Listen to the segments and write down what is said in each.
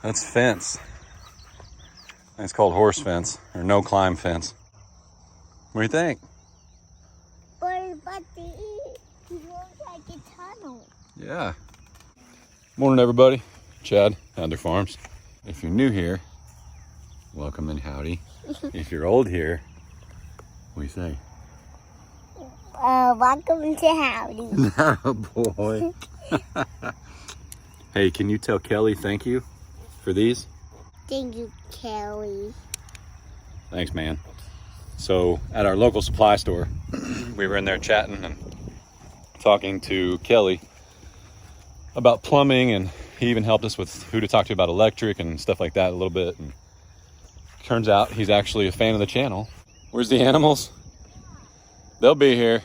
That's fence. It's called horse fence or no climb fence. What do you think? But it looks like a tunnel. Yeah. Morning, everybody. Chad, Adler Farms. If you're new here, welcome and howdy. If you're old here, what do you say? Welcome to howdy. Oh boy. Hey, can you tell Kelly thank you for these? Thank you, Kelly. Thanks, man. So at our local supply store, we were in there chatting and talking to Kelly about plumbing, and he even helped us with who to talk to about electric and stuff like that a little bit. And turns out he's actually a fan of the channel. Where's the animals? They'll be here.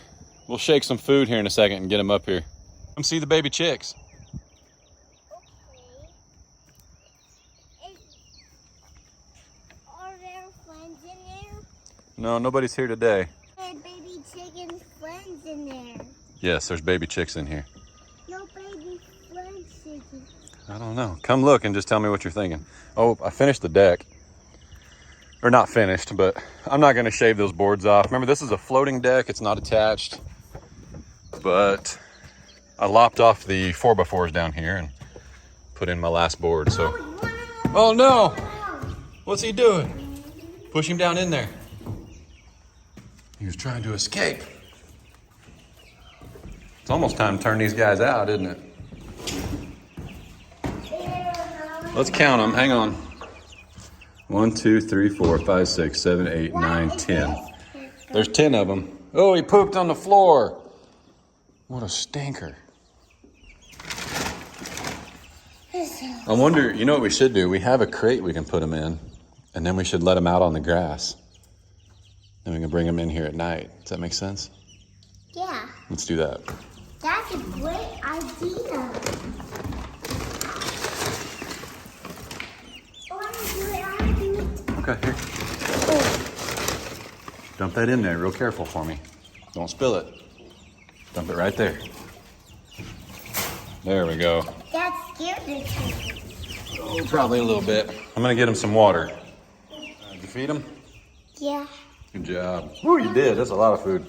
We'll shake some food here in a second and get them up here. Come see the baby chicks. Are there friends in there? No, nobody's here today. There are baby chicken friends in there. Yes, there's baby chicks in here. No baby friends chicken. I don't know. Come look and just tell me what you're thinking. Oh, I finished the deck. Or not finished, but I'm not gonna shave those boards off. Remember, this is a floating deck, it's not attached. But I lopped off the 4x4s down here and put in my last board, so. Oh no! What's he doing? Push him down in there. He was trying to escape. It's almost time to turn these guys out, isn't it? Let's count them, hang on. 1, 2, 3, 4, 5, 6, 7, 8, 9, 10. There's 10 of them. Oh, he pooped on the floor. What a stinker. I wonder, you know what we should do? We have a crate we can put them in, and then we should let them out on the grass. Then we can bring them in here at night. Does that make sense? Yeah, Let's do that. that's a great idea. Okay, here. Dump that in there real careful for me. Don't spill it. Dump it right there. There we go. That scared the chicken. Oh, probably a little bit. I'm gonna get him some water. Did you feed him? Yeah. Good job. Oh, you did. That's a lot of food.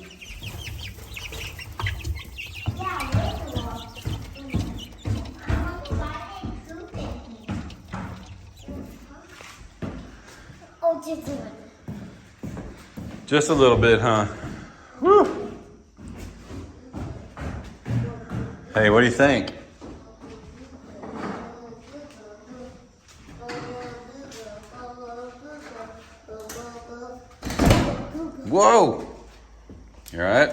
Just a little bit, huh? Woo! Hey, what do you think? Whoa! You all right?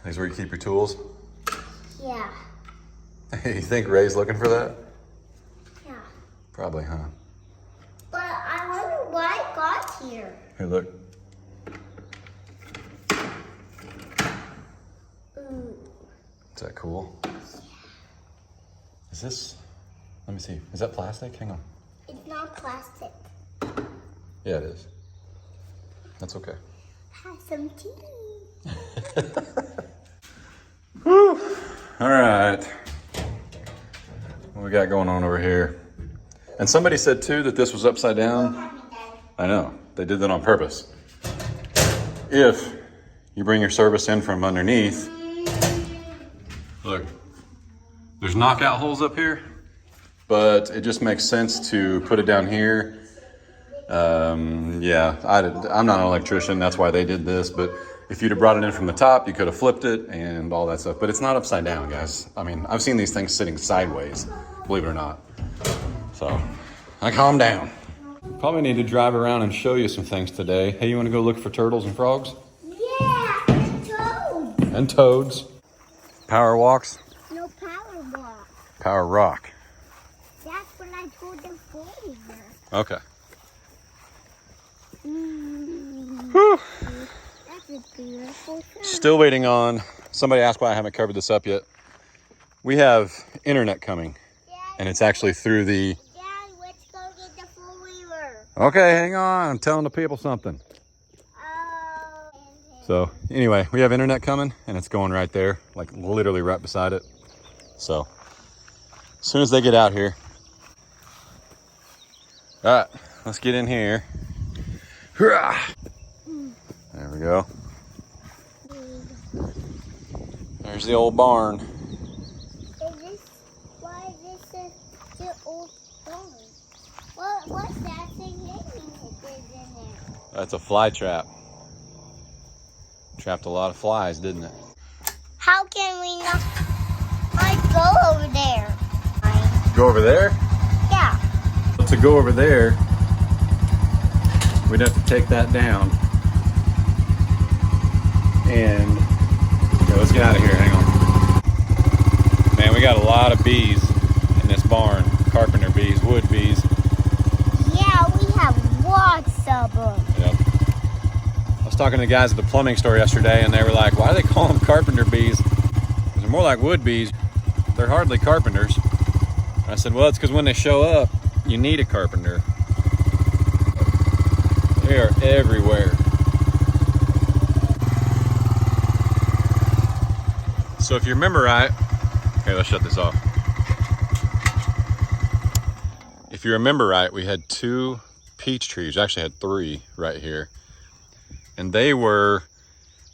These where you keep your tools? Yeah. You think Ray's looking for that? Yeah. Probably, huh? But I wonder why it got here. Here, look. Ooh. Is that cool? Is this, let me see. Is that plastic? Hang on. It's not plastic. Yeah, it is. That's okay. Have some tea. Whew. All right. What we got going on over here? And somebody said too that this was upside down. I know, they did that on purpose. If you bring your service in from underneath, look, there's knockout holes up here, but it just makes sense to put it down here. Yeah, I'm not an electrician, that's why they did this, but if you'd have brought it in from the top, you could have flipped it and all that stuff, but it's not upside down, guys. I mean, I've seen these things sitting sideways, believe it or not. So, I calm down. Probably need to drive around and show you some things today. Hey, you want to go look for turtles and frogs? Yeah, and toads. And toads. Power walks? No power block. Power rock. That's what I told the boys. Okay. Whew. That's a beautiful thing. Still waiting on, somebody asked why I haven't covered this up yet. We have internet coming, and it's actually through the... Dad, let's go get the four-wheeler. Okay, hang on, I'm telling the people something. Oh. So anyway, we have internet coming, and it's going right there, like literally right beside it. So As soon as they get out here. All right, let's get in here. There we go. There's the old barn. Why is this the old barn? What's that thing hanging in there? That's a fly trap. Trapped a lot of flies, didn't it? How can we not go over there? Go over there? Yeah. To go over there, we'd have to take that down. And okay, let's get out of here. Hang on. Man, we got a lot of bees in this barn. Carpenter bees, wood bees. Yeah, we have lots of them. Yep. I was talking to the guys at the plumbing store yesterday, and they were like, why do they call them carpenter bees? Because they're more like wood bees. They're hardly carpenters. And I said, well, it's because when they show up, you need a carpenter. They are everywhere. So if you remember right, okay, let's shut this off. If you remember right, we had 2 peach trees. We actually had 3 right here. And they were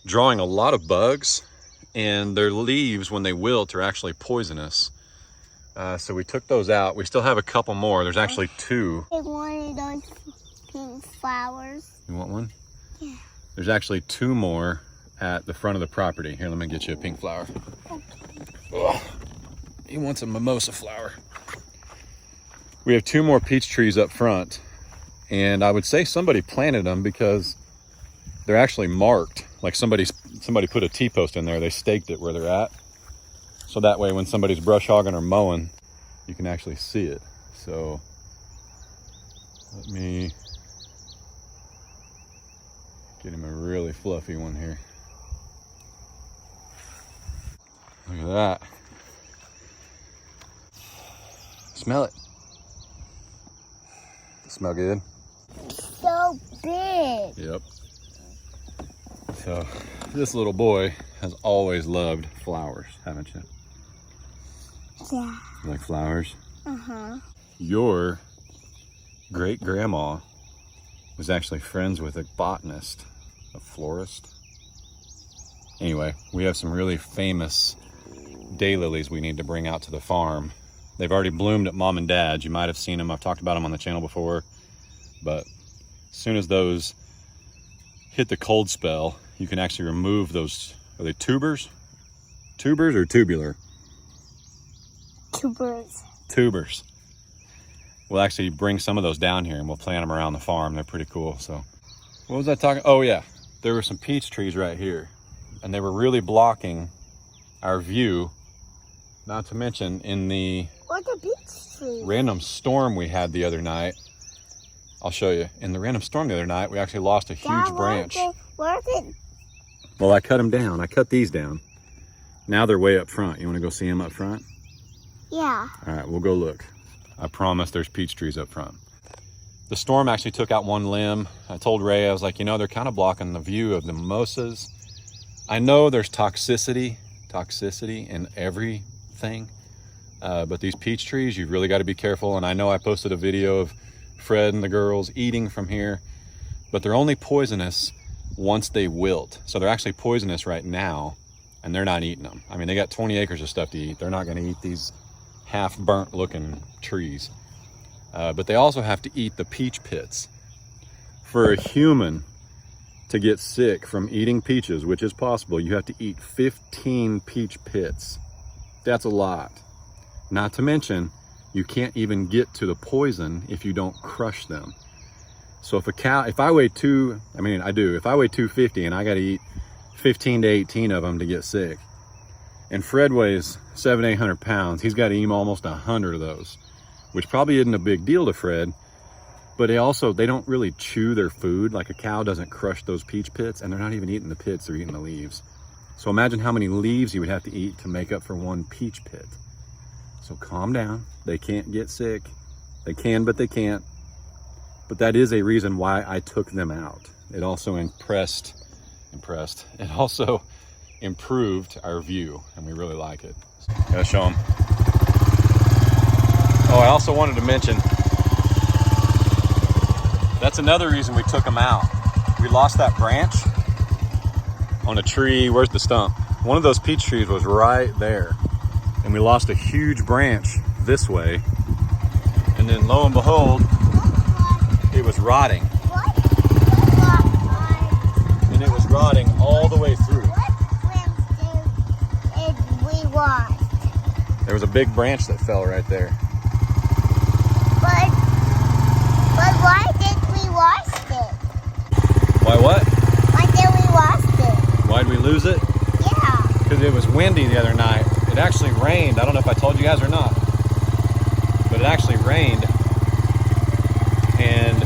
drawing a lot of bugs, and their leaves, when they wilt, are actually poisonous. So we took those out. We still have a couple more. There's actually 2. I wanted those pink flowers. You want one? Yeah. There's actually 2 more at the front of the property. Here, let me get you a pink flower. Okay. Oh, he wants a mimosa flower. We have 2 more peach trees up front, and I would say somebody planted them because they're actually marked. Like somebody put a T-post in there. They staked it where they're at. So that way when somebody's brush hogging or mowing, you can actually see it. So let me get him a really fluffy one here. Look at that. Smell it. Smell good? So big. Yep. So this little boy has always loved flowers, haven't you? Yeah. You like flowers? Uh-huh. Your great-grandma was actually friends with a botanist, a florist. Anyway, we have some really famous daylilies we need to bring out to the farm. They've already bloomed at Mom and Dad's. You might have seen them. I've talked about them on the channel before. But as soon as those hit the cold spell, you can actually remove those. Are they tubers? Tubers or tubular? Tubers. Tubers. We'll actually bring some of those down here and we'll plant them around the farm. They're pretty cool. So what was I talking? Oh yeah, there were some peach trees right here and they were really blocking our view. Not to mention in the peach tree? random storm we had the other night. I'll show you. In the random storm the other night, we actually lost a huge branch. Where's it? Well, I cut them down. I cut these down. Now they're way up front. You want to go see them up front? Yeah. All right, we'll go look. I promise there's peach trees up front. The storm actually took out one limb. I told Ray, I was like, you know, they're kind of blocking the view of the mimosas. I know there's toxicity in everything, but these peach trees, you've really got to be careful. And I know I posted a video of Fred and the girls eating from here, but they're only poisonous once they wilt. So they're actually poisonous right now, and they're not eating them. I mean, they got 20 acres of stuff to eat. They're not going to eat these half burnt looking trees. But they also have to eat the peach pits. For a human to get sick from eating peaches, which is possible, you have to eat 15 peach pits. That's a lot. Not to mention, you can't even get to the poison if you don't crush them. So if I weigh if I weigh 250 and I got to eat 15 to 18 of them to get sick, and Fred weighs 700-800 pounds, he's got to eat almost 100 of those, which probably isn't a big deal to Fred, but they don't really chew their food. Like a cow doesn't crush those peach pits, and they're not even eating the pits, they're eating the leaves. So imagine how many leaves you would have to eat to make up for one peach pit. So calm down. They can't get sick. They can, but they can't. But that is a reason why I took them out. It also it also improved our view, and we really like it. Gotta show them. Oh, I also wanted to mention, that's another reason we took them out. We lost that branch on a tree. Where's the stump? One of those peach trees was right there. And we lost a huge branch this way. And then lo and behold, it was rotting. And it was rotting all the way through. What branch did we wash? There was a big branch that fell right there. But why did we wash it? Why what? Why did we wash it? Why'd we lose it? Yeah. Because it was windy the other night. It actually rained. I don't know if I told you guys or not, but it actually rained and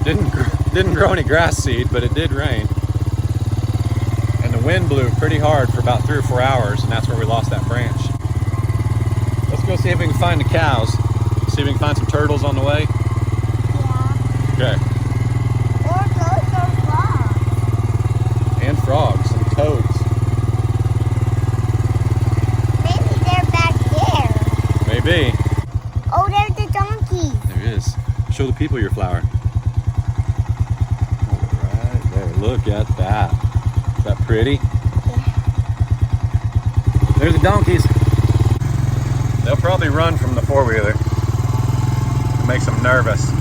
didn't grow any grass seed, but it did rain. And the wind blew pretty hard for about 3 or 4 hours, and that's where we lost that branch. Let's go see if we can find the cows. See if we can find some turtles on the way. Yeah. Okay. Or those are frogs. And frogs and toads. Maybe they're back there. Maybe. Oh, there's the donkey. There it is. Show the people your flower. Right there. Look at that. Is that pretty? Yeah. There's the donkeys. They'll probably run from the four-wheeler. It makes them nervous. Hey,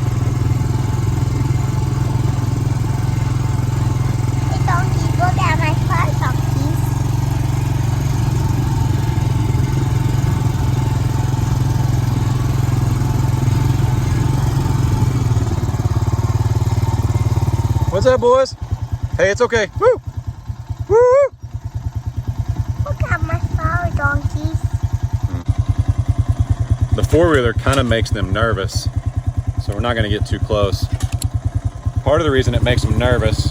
donkeys, look at my car, donkeys. What's up, boys? Hey, it's okay. Woo! Woo! Look at my flower, donkeys. The four-wheeler kind of makes them nervous, so we're not going to get too close. Part of the reason it makes them nervous,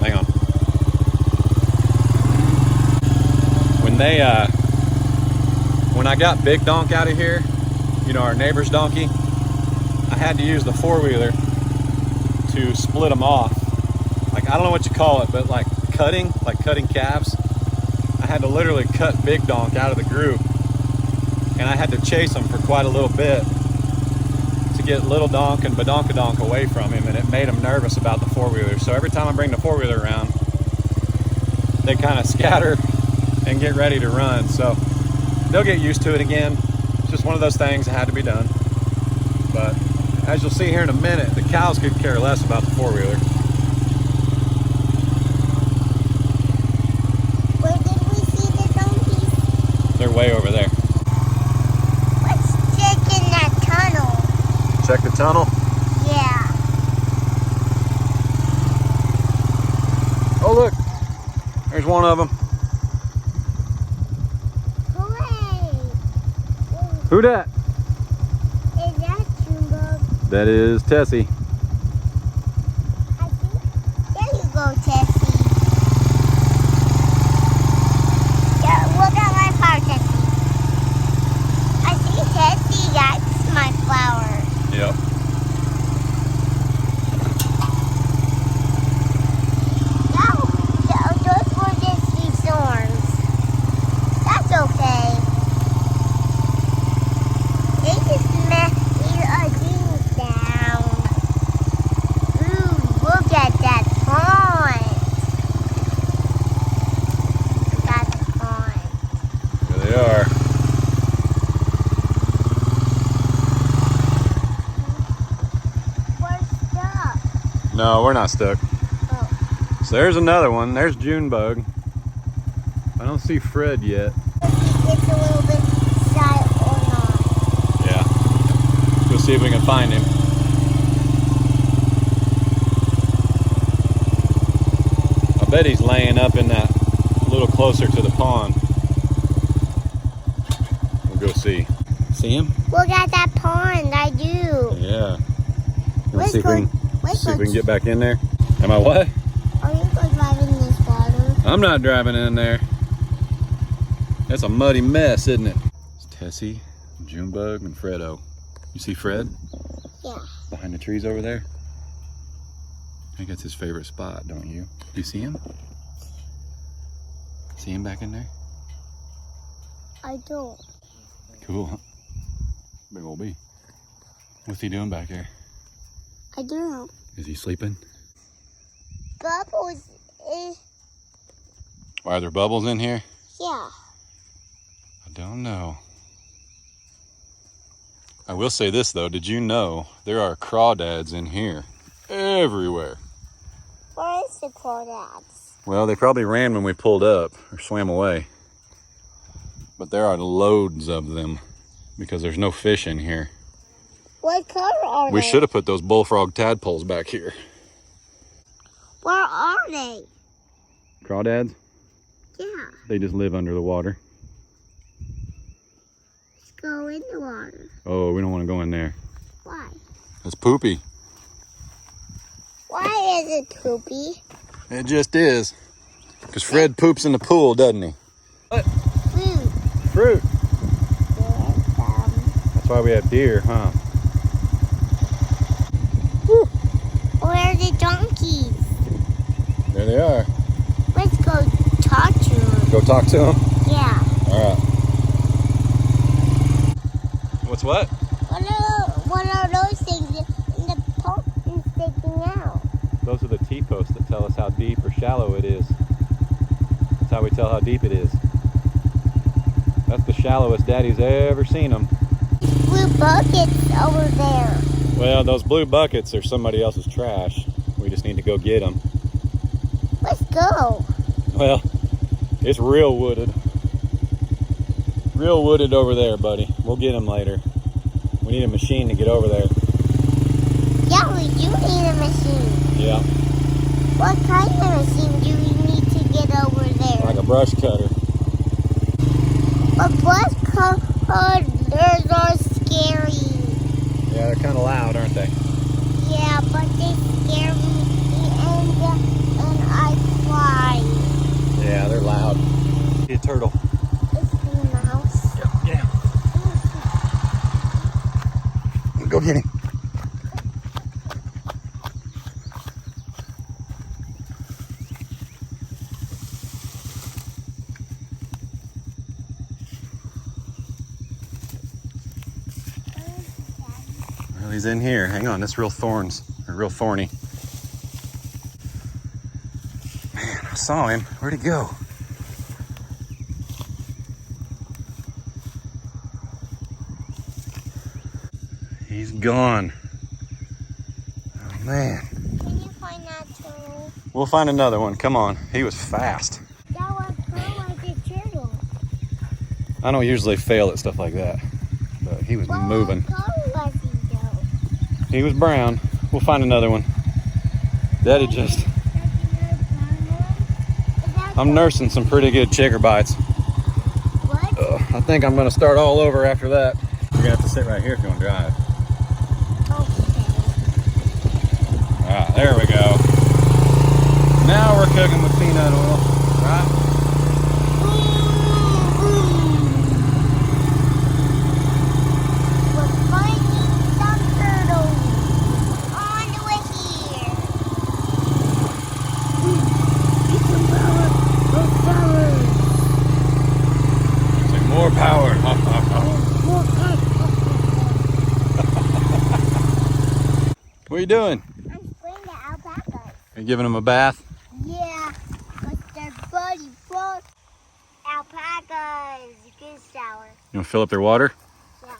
hang on. When I got Big Donk out of here, you know, our neighbor's donkey, I had to use the four-wheeler to split them off. Like, I don't know what you call it, but like cutting calves. I had to literally cut Big Donk out of the group, and I had to chase him for quite a little bit to get Little Donk and Badonkadonk away from him, and it made them nervous about the four-wheeler. So every time I bring the four-wheeler around, they kind of scatter and get ready to run. So they'll get used to it again. It's just one of those things that had to be done. But as you'll see here in a minute, the cows could care less about the four-wheeler. Where did we see the donkeys? They're way over there. Let's check in that tunnel. Check the tunnel. Yeah. Oh, look. There's one of them. Hooray! Who dat? Is that Junebug? That is Tessie. I think. There you go, Tessie. Yeah, look at my flower, Tessie. I see Tessie likes my flower. Yep. No, those were just these storms. That's okay. They just messed these down. Ooh, look at that pond. That's pond. There they are. We're stuck. No, we're not stuck. Oh. So there's another one. There's Junebug. I don't see Fred yet. It's a little bit shy or not. Yeah. Go see if we can find him. I bet he's laying up in that a little closer to the pond. We'll go see. See him? Look at that pond. I do. Yeah. Let's Let's see if we go- can let's see if go we can get back in there. Am I what? Are you going driving this water? I'm not driving in there. That's a muddy mess, isn't it? It's Tessie, Junebug, and Fredo. You see Fred? Yeah. Behind the trees over there? I think that's his favorite spot, don't you? Do you see him? See him back in there? I don't. Cool. Big old bee. What's he doing back here? I don't know. Is he sleeping? Bubbles is... Why are there bubbles in here? Yeah. I don't know. I will say this though, did you know there are crawdads in here? Everywhere. Where is the crawdads? Well, they probably ran when we pulled up or swam away. But there are loads of them because there's no fish in here. What color are they? We should have put those bullfrog tadpoles back here. Where are they? Crawdads? Yeah. They just live under the water. Let's go in the water. Oh, we don't want to go in there. Why? It's poopy. Why is it poopy? It just is. Because Fred poops in the pool, doesn't he? What? Fruit. Fruit. That's why we have deer, huh? Where are the donkeys? There they are. Let's go talk to them. Go talk to them? Yeah. All right. What's what? What are those things in the post is sticking out? Those are the T-posts that tell us how deep or shallow it is. That's how we tell how deep it is. That's the shallowest Daddy's ever seen them. Blue buckets over there. Well, those blue buckets are somebody else's trash. We just need to go get them. Let's go. Well, it's real wooded. Real wooded over there, buddy. We'll get them later. We need a machine to get over there. Yeah, we do need a machine. Yeah. What kind of machine do we need to get over there? Like a brush cutter. But brush cutters are scary. Yeah, they're kind of loud, aren't they? Yeah, but they scare me and I cry. Yeah, they're loud. Be a turtle. It's a mouse. Yeah, get him. Go get him. Well, he's in here. Hang on, it's real thorns. Or real thorny. Man, I saw him. Where'd he go? He's gone. Oh, man. Can you find that turtle? We'll find another one. Come on. He was fast. That was like a turtle. I don't usually fail at stuff like that. But he was moving. What color was he though? He was brown. We'll find another one. Daddy just... I'm nursing some pretty good chigger bites. What? I think I'm going to start all over after that. You're going to have to sit right here if you want to drive. Ah, there we go. Now we're cooking with peanut oil, right? We're finding some turtles on the way here. Say more power. What are you doing? I'm spraying the alpacas. Are you giving them a bath? Yeah, but their buddy brought alpacas. Good shower. You want to fill up their water? Yeah.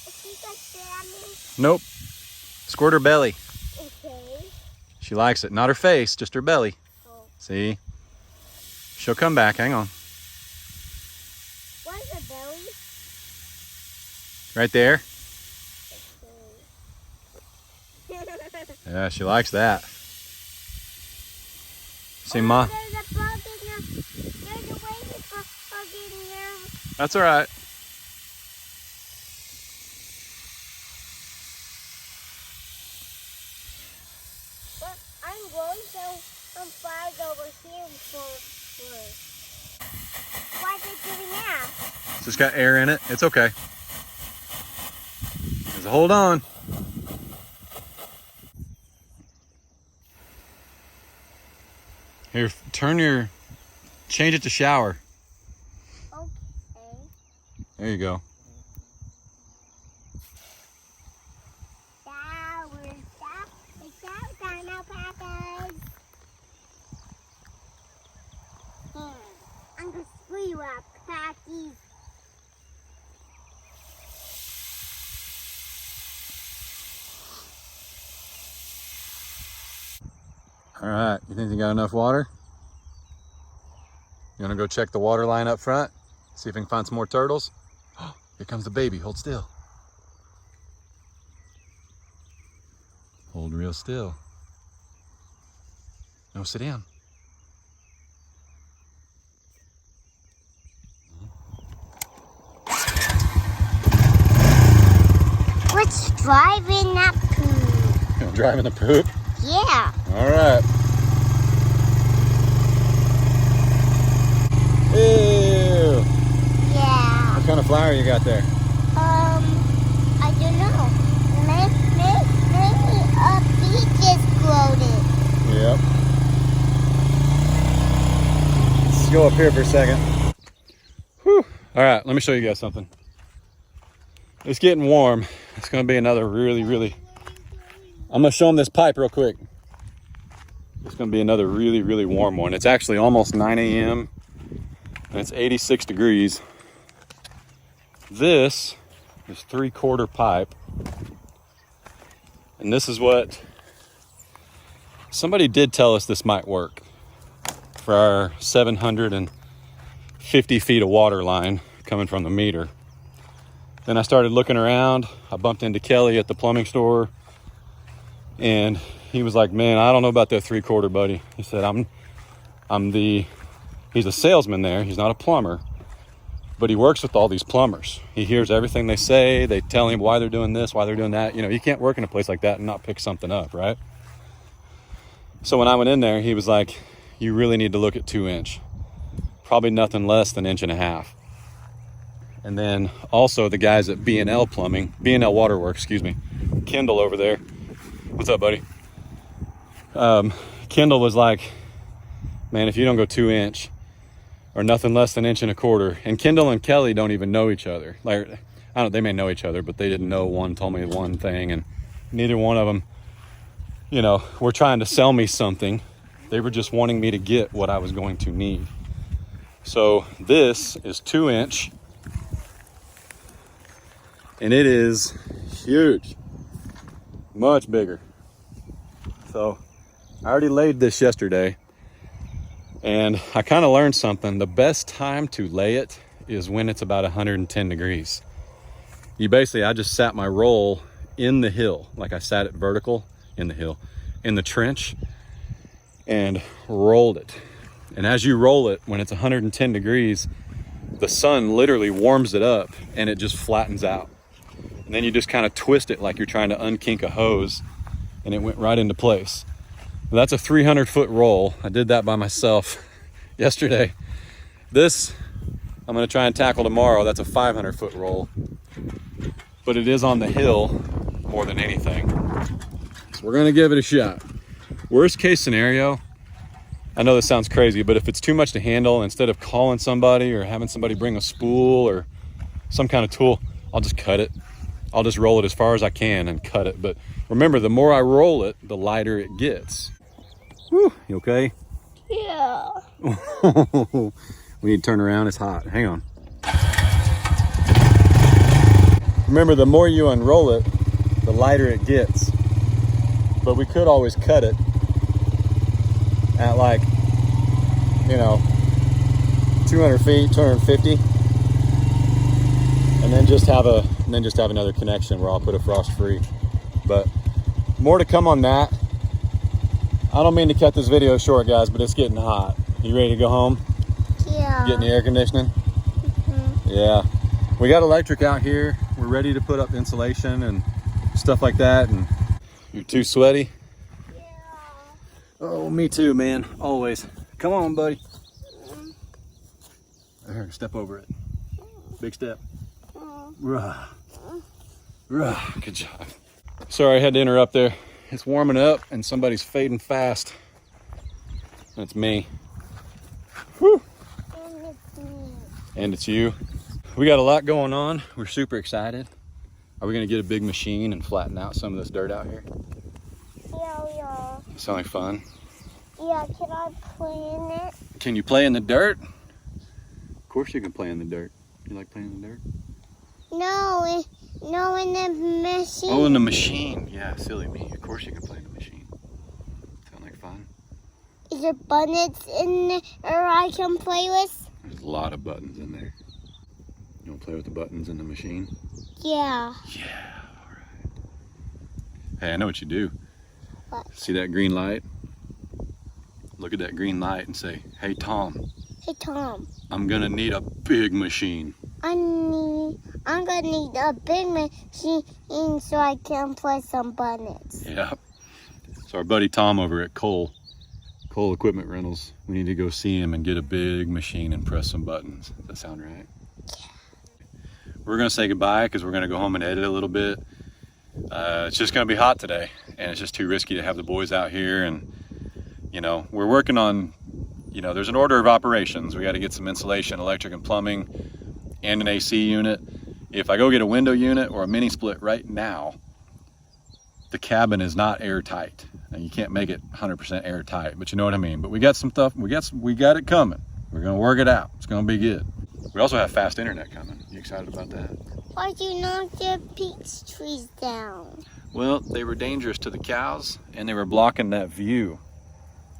Is she gonna spit at me? Nope. Squirt her belly. Okay. She likes it. Not her face, just her belly. Oh. See? She'll come back. Hang on. Where's the belly? Right there. Okay. Yeah, she likes that. See, Ma? There's a bug in there. There's a waiting for bug in there. That's all right. But I'm going to some flies over here for. Why is it doing that? It's just got air in it. It's okay. Just hold on. Here, change it to shower. There you go. Shower time, alpacas. Here, I'm gonna screw you up, alpacas. All right, you think you got enough water? You wanna go check the water line up front? See if we can find some more turtles? Oh, here comes the baby, hold still. Hold real still. No, sit down. What's driving that poop? You driving the poop? Yeah. All right. Ew. Yeah. What kind of flower you got there? I don't know. Maybe a peach exploded. Yep. Let's go up here for a second. Whew. All right, let me show you guys something. It's getting warm. It's gonna be another really, I'm gonna show them this pipe real quick. It's gonna be another really warm one. It's actually almost 9 a.m. and it's 86 degrees. This is 3/4 pipe. And this is what somebody did tell us this might work for our 750 feet of water line coming from the meter. Then I started looking around. I bumped into Kelly at the plumbing store and he was like, man, I don't know about that 3/4, buddy. He said, he's a salesman there. He's not a plumber, but he works with all these plumbers. He hears everything they say. They tell him why they're doing this, why they're doing that. You know, you can't work in a place like that and not pick something up, right? So when I went in there, he was like, you really need to look at 2-inch, probably nothing less than 1.5 inches. And then also the guys at B&L Plumbing, B&L Waterworks, excuse me, Kendall over there. What's up, buddy? Kendall was like, man, if you don't go 2-inch or nothing less than 1.25 inches, and Kendall and Kelly don't even know each other. Like, I don't, they may know each other, but they didn't know. One told me one thing, and neither one of them, you know, were trying to sell me something. They were just wanting me to get what I was going to need. So this is 2-inch. And it is huge, much bigger. So I already laid this yesterday and I kind of learned something. The best time to lay it is when it's about 110 degrees. I just sat my roll in the hill, like I sat it vertical in the hill, in the trench, and rolled it. And as you roll it, when it's 110 degrees, the sun literally warms it up and it just flattens out. And then you just kind of twist it like you're trying to unkink a hose, and it went right into place. That's a 300-foot roll. I did that by myself yesterday. This, I'm gonna try and tackle tomorrow. That's a 500-foot roll. But it is on the hill more than anything. So we're gonna give it a shot. Worst case scenario, I know this sounds crazy, but if it's too much to handle, instead of calling somebody or having somebody bring a spool or some kind of tool, I'll just cut it. I'll just roll it as far as I can and cut it. But remember, the more I roll it, the lighter it gets. Whew, you okay? Yeah. We need to turn around, it's hot. Hang on. Remember, the more you unroll it, the lighter it gets. But we could always cut it at like, you know, 200 feet, 250. And then just have another connection where I'll put a frost free. But more to come on that. I don't mean to cut this video short, guys, but it's getting hot. You ready to go home? Yeah. Getting the air conditioning? Mm-hmm. Yeah. We got electric out here. We're ready to put up insulation and stuff like that. And you're too sweaty? Yeah. Oh, me too, man. Always. Come on, buddy. Here, step over it. Big step. Rah. Rah. Good job. Sorry, I had to interrupt there. It's warming up and somebody's fading fast. That's me. Whew. And it's me. And it's you. We got a lot going on. We're super excited. Are we gonna get a big machine and flatten out some of this dirt out here? Yeah. Sound like fun? Yeah, can I play in it? Can you play in the dirt? Of course you can play in the dirt. You like playing in the dirt? No, in the machine. Oh, in the machine. Yeah, silly me. Of course you can play in the machine. Sound like fun? Is there buttons in there I can play with? There's a lot of buttons in there. You want to play with the buttons in the machine? Yeah. Yeah, all right. Hey, I know what you do. What? See that green light? Look at that green light and say, hey, Tom. Hey, Tom. I'm gonna need a big machine. I'm gonna need a big machine so I can play some buttons. Yeah. So our buddy Tom over at Cole Equipment Rentals, we need to go see him and get a big machine and press some buttons. Does that sound right? Yeah. We're gonna say goodbye because we're gonna go home and edit a little bit. It's just gonna be hot today, and it's just too risky to have the boys out here. And you know, we're working on, you know, there's an order of operations. We got to get some insulation, electric and plumbing, and an AC unit. If I go get a window unit or a mini split right now, the cabin is not airtight. Now you can't make it 100% airtight, but you know what I mean. But we got some stuff. We got it coming. We're gonna work it out. It's gonna be good. We also have fast internet coming. You excited about that? Why'd you knock the peach trees down? Well, they were dangerous to the cows, and they were blocking that view.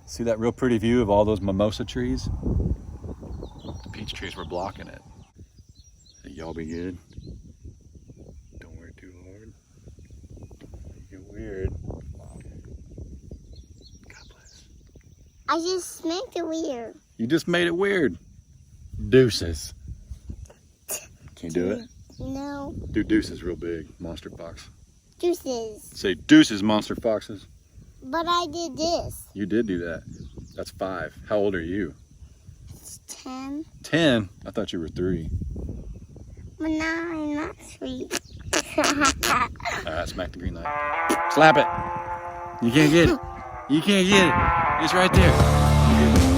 See that real pretty view of all those mimosa trees? The peach trees were blocking it. Hey, y'all be good. Don't work too hard. You're weird. God bless. I just made it weird. You just made it weird. Deuces. Can you do it? No. Do deuces real big. Monster fox. Juices. Say deuces, monster foxes. But I did this. You did do that. That's 5. How old are you? It's 10. 10? I thought you were 3. But now I'm not 3. Alright, smack the green light. Slap it. You can't get it. You can't get it. It's right there.